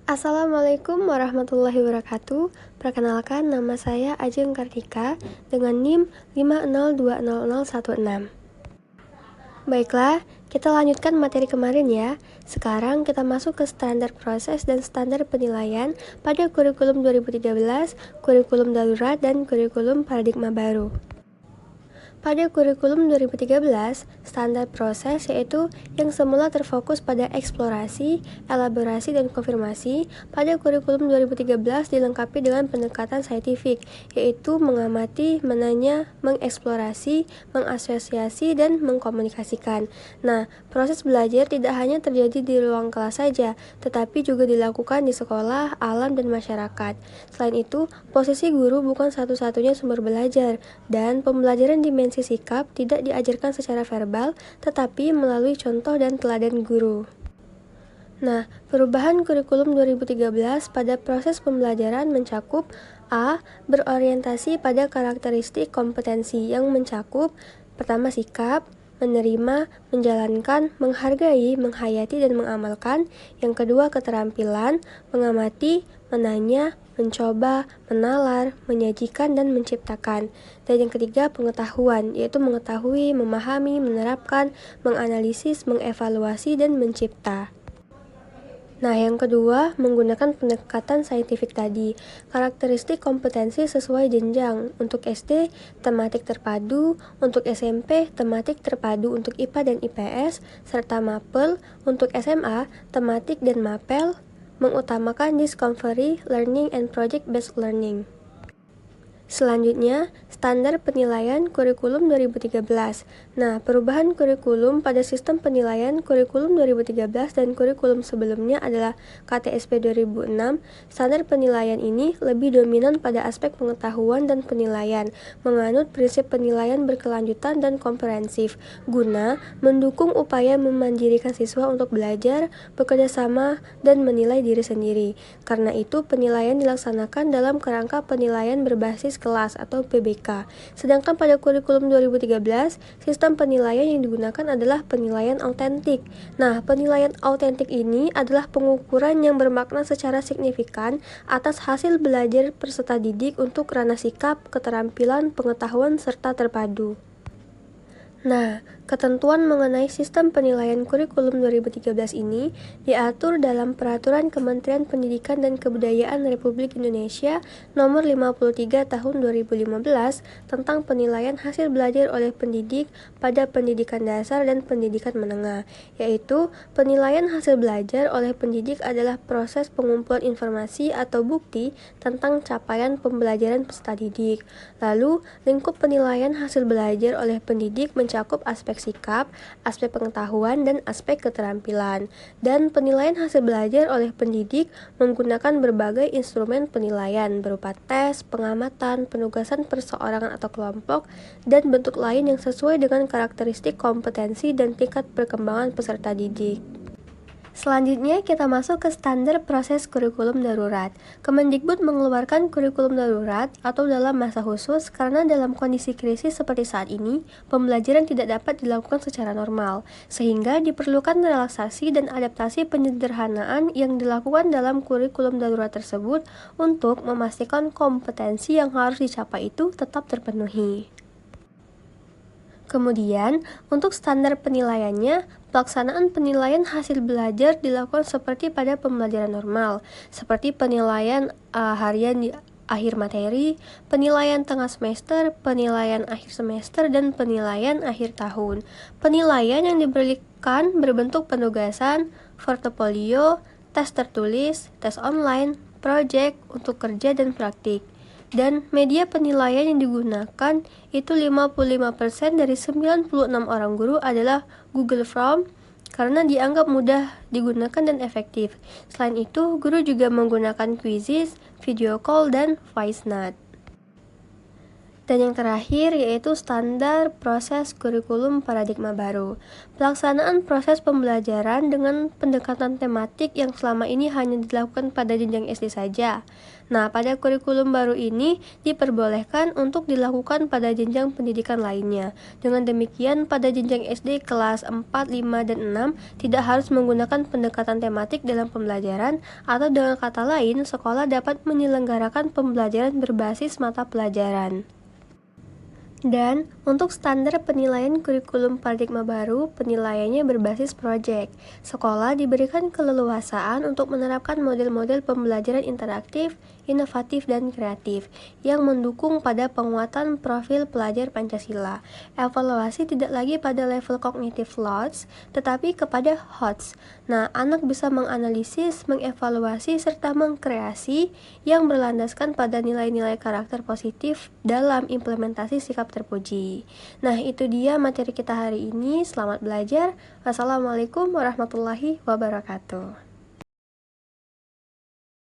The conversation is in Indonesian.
Assalamualaikum warahmatullahi wabarakatuh. Perkenalkan, nama saya Ajeng Kartika dengan NIM 5020016. Baiklah, kita lanjutkan materi kemarin ya. Sekarang kita masuk ke standar proses dan standar penilaian pada kurikulum 2013, kurikulum darurat, dan kurikulum paradigma baru. Pada kurikulum 2013, standar proses yaitu yang semula terfokus pada eksplorasi, elaborasi, dan konfirmasi. Pada kurikulum 2013 dilengkapi dengan pendekatan saintifik, yaitu mengamati, menanya, mengeksplorasi, mengasosiasi, dan mengkomunikasikan. Nah, proses belajar tidak hanya terjadi di ruang kelas saja, tetapi juga dilakukan di sekolah, alam, dan masyarakat. Selain itu, posisi guru bukan satu-satunya sumber belajar, dan pembelajaran dimensi sikap tidak diajarkan secara verbal, tetapi melalui contoh dan teladan guru. Nah, perubahan kurikulum 2013 pada proses pembelajaran mencakup A. Berorientasi pada karakteristik kompetensi yang mencakup pertama sikap, menerima, menjalankan, menghargai, menghayati, dan mengamalkan. Yang kedua keterampilan, mengamati, menanya, mencoba, menalar, menyajikan, dan menciptakan. Dan yang ketiga pengetahuan, yaitu mengetahui, memahami, menerapkan, menganalisis, mengevaluasi, dan mencipta. Nah, yang kedua, menggunakan pendekatan saintifik tadi. Karakteristik kompetensi sesuai jenjang. Untuk SD, tematik terpadu. Untuk SMP, tematik terpadu untuk IPA dan IPS, serta mapel. Untuk SMA, tematik dan mapel. Mengutamakan discovery, learning, and project-based learning. Selanjutnya, standar penilaian kurikulum 2013. Nah, perubahan kurikulum pada sistem penilaian kurikulum 2013 dan kurikulum sebelumnya adalah KTSP 2006. Standar penilaian ini lebih dominan pada aspek pengetahuan dan penilaian, menganut prinsip penilaian berkelanjutan dan komprehensif, guna mendukung upaya memandirikan siswa untuk belajar, bekerja sama, dan menilai diri sendiri. Karena itu, penilaian dilaksanakan dalam kerangka penilaian berbasis kelas atau PBK. Sedangkan pada kurikulum 2013, sistem penilaian yang digunakan adalah penilaian autentik. Nah, penilaian autentik ini adalah pengukuran yang bermakna secara signifikan atas hasil belajar peserta didik untuk ranah sikap, keterampilan, pengetahuan, serta terpadu. Nah, ketentuan mengenai sistem penilaian kurikulum 2013 ini diatur dalam Peraturan Kementerian Pendidikan dan Kebudayaan Republik Indonesia Nomor 53 Tahun 2015 tentang penilaian hasil belajar oleh pendidik pada pendidikan dasar dan pendidikan menengah, yaitu penilaian hasil belajar oleh pendidik adalah proses pengumpulan informasi atau bukti tentang capaian pembelajaran peserta didik. Lalu, lingkup penilaian hasil belajar oleh pendidik mencakup aspek sikap, aspek pengetahuan, dan aspek keterampilan. Dan penilaian hasil belajar oleh pendidik menggunakan berbagai instrumen penilaian berupa tes, pengamatan, penugasan perseorangan atau kelompok, dan bentuk lain yang sesuai dengan karakteristik kompetensi dan tingkat perkembangan peserta didik. Selanjutnya kita masuk ke standar proses kurikulum darurat. Kemendikbud mengeluarkan kurikulum darurat atau dalam masa khusus karena dalam kondisi krisis seperti saat ini, pembelajaran tidak dapat dilakukan secara normal, sehingga diperlukan relaksasi dan adaptasi penyederhanaan yang dilakukan dalam kurikulum darurat tersebut untuk memastikan kompetensi yang harus dicapai itu tetap terpenuhi. Kemudian, untuk standar penilaiannya, pelaksanaan penilaian hasil belajar dilakukan seperti pada pembelajaran normal, seperti penilaian harian di akhir materi, penilaian tengah semester, penilaian akhir semester, dan penilaian akhir tahun. Penilaian yang diberikan berbentuk penugasan, portofolio, tes tertulis, tes online, proyek untuk kerja dan praktik. Dan media penilaian yang digunakan itu 55% dari 96 orang guru adalah Google Form karena dianggap mudah digunakan dan efektif. Selain itu, guru juga menggunakan quizzes, video call, dan voice note. Dan yang terakhir yaitu standar proses kurikulum paradigma baru. Pelaksanaan proses pembelajaran dengan pendekatan tematik yang selama ini hanya dilakukan pada jenjang SD saja. Nah, pada kurikulum baru ini diperbolehkan untuk dilakukan pada jenjang pendidikan lainnya. Dengan demikian, pada jenjang SD kelas 4, 5, dan 6 tidak harus menggunakan pendekatan tematik dalam pembelajaran, atau dengan kata lain, sekolah dapat menyelenggarakan pembelajaran berbasis mata pelajaran. Dan untuk standar penilaian kurikulum paradigma baru, penilaiannya berbasis proyek. Sekolah diberikan keleluasaan untuk menerapkan model-model pembelajaran interaktif, inovatif, dan kreatif yang mendukung pada penguatan profil pelajar Pancasila. Evaluasi tidak lagi pada level cognitive loads, tetapi kepada HOTS. Nah, anak bisa menganalisis, mengevaluasi, serta mengkreasi yang berlandaskan pada nilai-nilai karakter positif dalam implementasi sikap terpuji. Nah, itu dia materi kita hari ini. Selamat belajar. Wassalamualaikum warahmatullahi wabarakatuh.